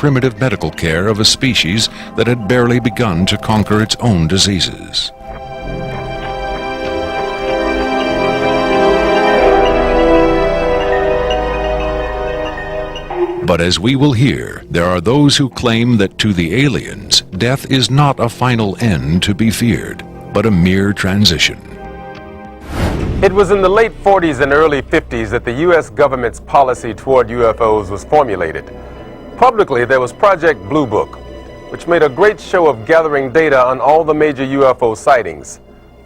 primitive medical care of a species that had barely begun to conquer its own diseases. But as we will hear, there are those who claim that to the aliens, death is not a final end to be feared, but a mere transition. It was in the late 40s and early 50s that the U.S. government's policy toward UFOs was formulated. Publicly, there was Project Blue Book, which made a great show of gathering data on all the major UFO sightings,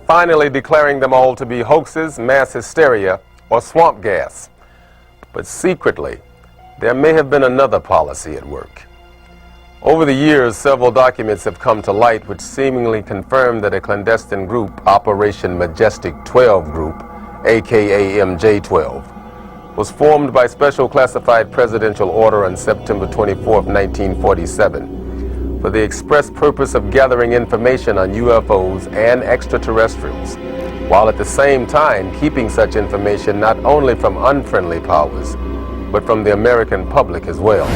finally declaring them all to be hoaxes, mass hysteria, or swamp gas. But secretly, there may have been another policy at work. Over the years, several documents have come to light which seemingly confirm that a clandestine group, Operation majestic12 Group, aka MJ12, was formed by special classified presidential order on September 24, 1947, for the express purpose of gathering information on UFOs and extraterrestrials, while at the same time keeping such information not only from unfriendly powers, but from the American public as well.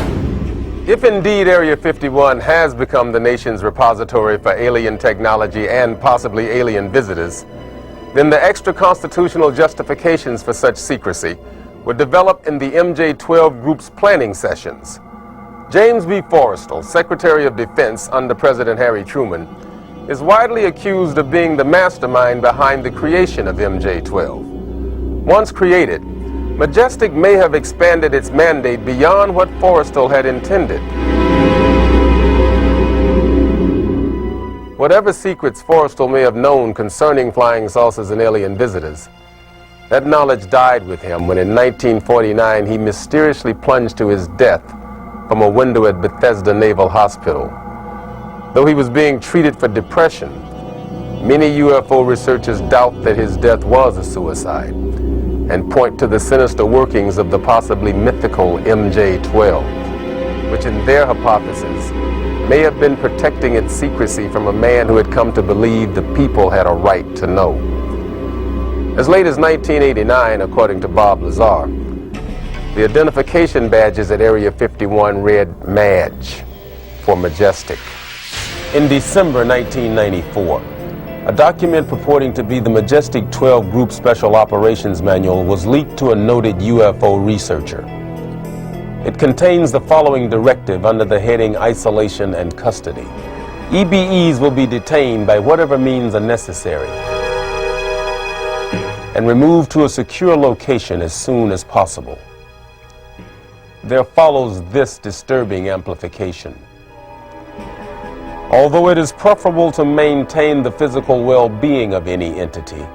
If indeed Area 51 has become the nation's repository for alien technology and possibly alien visitors, then the extra-constitutional justifications for such secrecy were developed in the MJ12 Group's planning sessions. James B. Forrestal, Secretary of Defense under President Harry Truman, is widely accused of being the mastermind behind the creation of MJ12. Once created, Majestic may have expanded its mandate beyond what Forrestal had intended. Whatever secrets Forrestal may have known concerning flying saucers and alien visitors, that knowledge died with him when in 1949 he mysteriously plunged to his death from a window at Bethesda Naval Hospital. Though he was being treated for depression, many UFO researchers doubt that his death was a suicide, and point to the sinister workings of the possibly mythical MJ12, which in their hypothesis may have been protecting its secrecy from a man who had come to believe the people had a right to know. As late as 1989, according to Bob Lazar, the identification badges at Area 51 read MAJ for Majestic. In December 1994, a document purporting to be the majestic12 Group Special Operations Manual was leaked to a noted UFO researcher. It contains the following directive under the heading Isolation and Custody. EBEs will be detained by whatever means are necessary and removed to a secure location as soon as possible. There follows this disturbing amplification. Although it is preferable to maintain the physical well-being of any entity,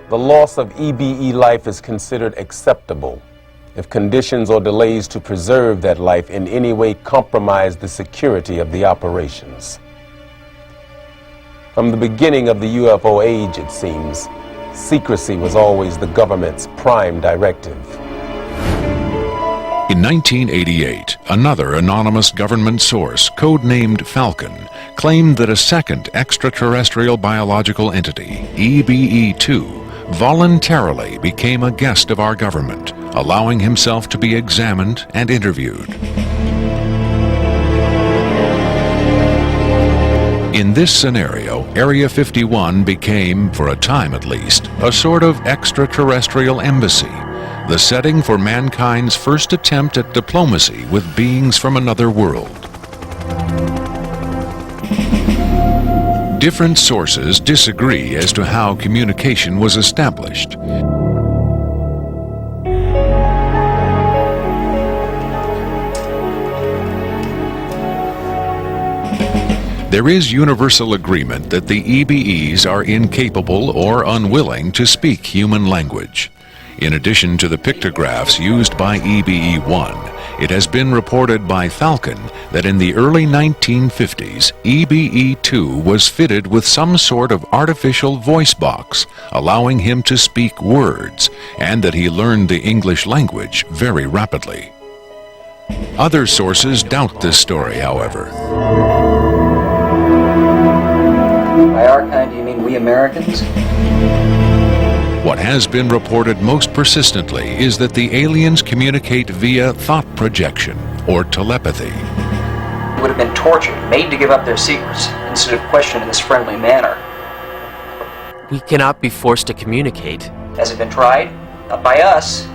the loss of EBE life is considered acceptable if conditions or delays to preserve that life in any way compromise the security of the operations. From the beginning of the UFO age, it seems, secrecy was always the government's prime directive. In 1988, another anonymous government source, codenamed Falcon, claimed that a second extraterrestrial biological entity, EBE2, voluntarily became a guest of our government, allowing himself to be examined and interviewed. In this scenario, Area 51 became, for a time at least, a sort of extraterrestrial embassy, the setting for mankind's first attempt at diplomacy with beings from another world. Different sources disagree as to how communication was established. There is universal agreement that the EBEs are incapable or unwilling to speak human language. In addition to the pictographs used by EBE-1, it has been reported by Falcon that in the early 1950s, EBE-2 was fitted with some sort of artificial voice box, allowing him to speak words, and that he learned the English language very rapidly. Other sources doubt this story, however. By our kind, do you mean we Americans? What has been reported most persistently is that the aliens communicate via thought projection, or telepathy. Would have been tortured, made to give up their secrets, instead of questioned in this friendly manner. We cannot be forced to communicate. Has it been tried? Not by us.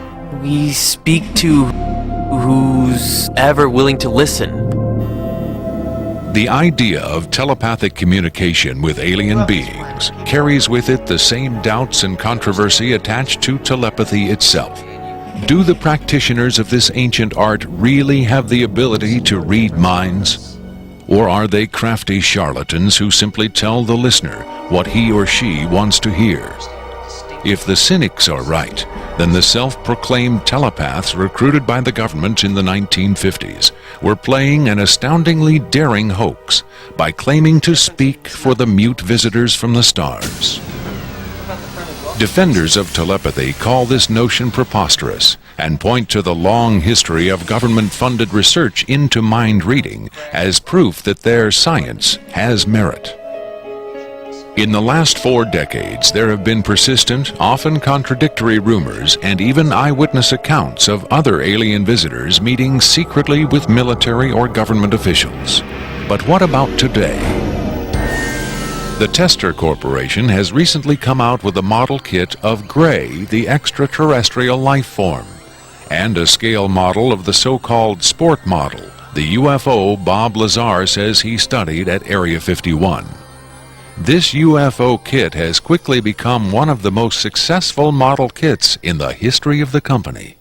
We speak to who's ever willing to listen. The idea of telepathic communication with alien beings carries with it the same doubts and controversy attached to telepathy itself. Do the practitioners of this ancient art really have the ability to read minds? Or are they crafty charlatans who simply tell the listener what he or she wants to hear? If the cynics are right, then the self-proclaimed telepaths recruited by the government in the 1950s were playing an astoundingly daring hoax by claiming to speak for the mute visitors from the stars. Defenders of telepathy call this notion preposterous and point to the long history of government-funded research into mind reading as proof that their science has merit. In the last 4 decades, there have been persistent, often contradictory rumors and even eyewitness accounts of other alien visitors meeting secretly with military or government officials. But what about today? The Tester Corporation has recently come out with a model kit of Gray, the extraterrestrial life form, and a scale model of the so-called sport model, the UFO Bob Lazar says he studied at Area 51. This UFO kit has quickly become one of the most successful model kits in the history of the company.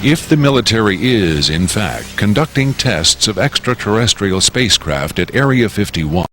If the military is, in fact, conducting tests of extraterrestrial spacecraft at Area 51,